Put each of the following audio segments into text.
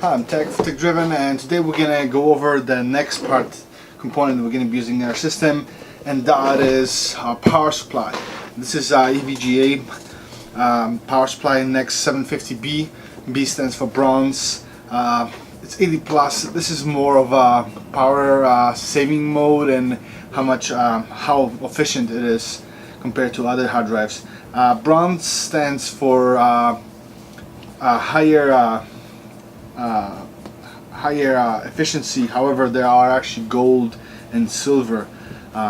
Hi, I'm Tech Driven, and today we're gonna go over the next component that we're gonna be using in our system, and that is our power supply. This is EVGA power supply NEX750B. B stands for bronze. It's 80 plus. This is more of a power saving mode and how efficient it is compared to other hard drives. Bronze stands for higher efficiency. However, there are actually gold and silver,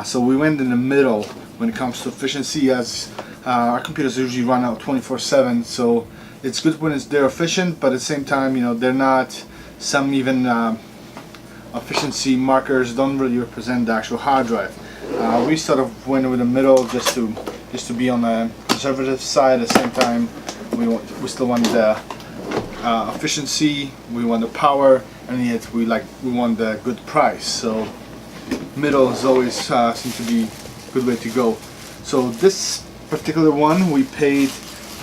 so we went in the middle when it comes to efficiency, as our computers usually run out 24/7, so it's good when they're efficient, but at the same time, you know, they're not. Some even efficiency markers don't really represent the actual hard drive. We sort of went with the middle just to be on the conservative side. At the same time, we still want the efficiency, we want the power, and yet we want the good price. So middle is always seems to be a good way to go. So this particular one, we paid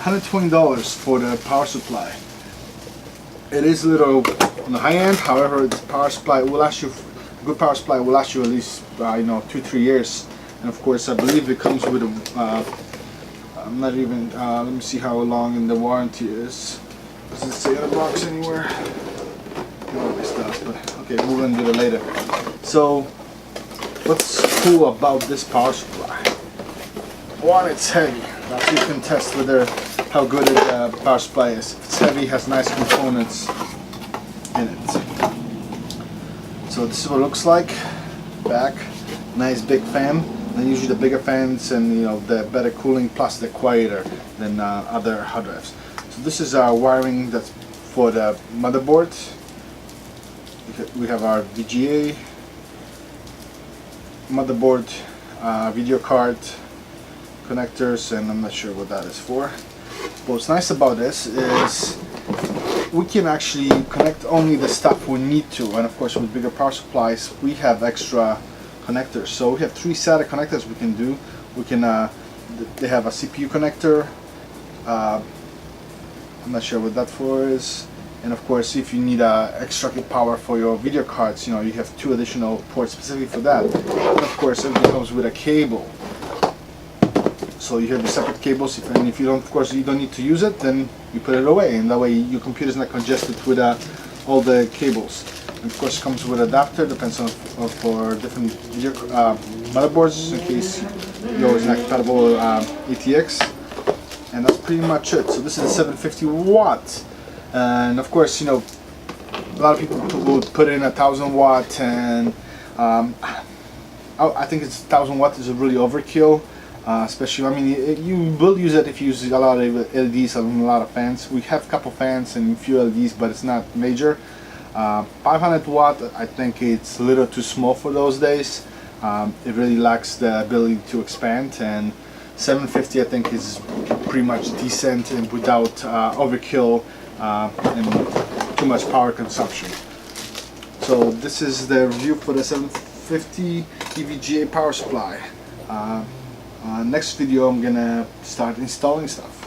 $120 for the power supply. It is a little on the high end. However, the power supply will last you. A good power supply will last you at least 2-3 years. And of course, I believe it comes with a. I'm not even. Let me see how long in the warranty is. Does it say in the box anywhere? No, it does, but okay, we're going to do it later. So, what's cool about this power supply? One, it's heavy. That's you can test whether how good the power supply is. It's heavy, has nice components in it. So this is what it looks like. Back, nice big fan. And usually the bigger fans and the better cooling, plus they're quieter than other hard drives. So this is our wiring that's for the motherboard. We have our VGA motherboard, video card connectors, and I'm not sure what that is for. What's nice about this is we can actually connect only the stuff we need to, and of course with bigger power supplies we have extra connectors. So we have 3 SATA connectors we can do. We can they have a CPU connector. I'm not sure what that for is, and of course if you need extra power for your video cards, you have 2 additional ports specifically for that. And of course everything comes with a cable, so you have the separate cables. And if you don't, of course you don't need to use it, then you put it away, and that way your computer is not congested with all the cables. And of course it comes with an adapter, depends on for different video motherboards, in case yours is not compatible with ATX. And that's pretty much it. So this is a 750 watt, and of course a lot of people would put in 1000 watt, and I think it's 1000 watt is a really overkill, especially. I mean, you will use it if you use a lot of LEDs and a lot of fans. We have a couple fans and a few LEDs, but it's not major. 500 watt, I think it's a little too small for those days. It really lacks the ability to expand, and 750 I think is pretty much decent and without overkill and too much power consumption. So this is the review for the 750 EVGA power supply. Next video I'm gonna start installing stuff.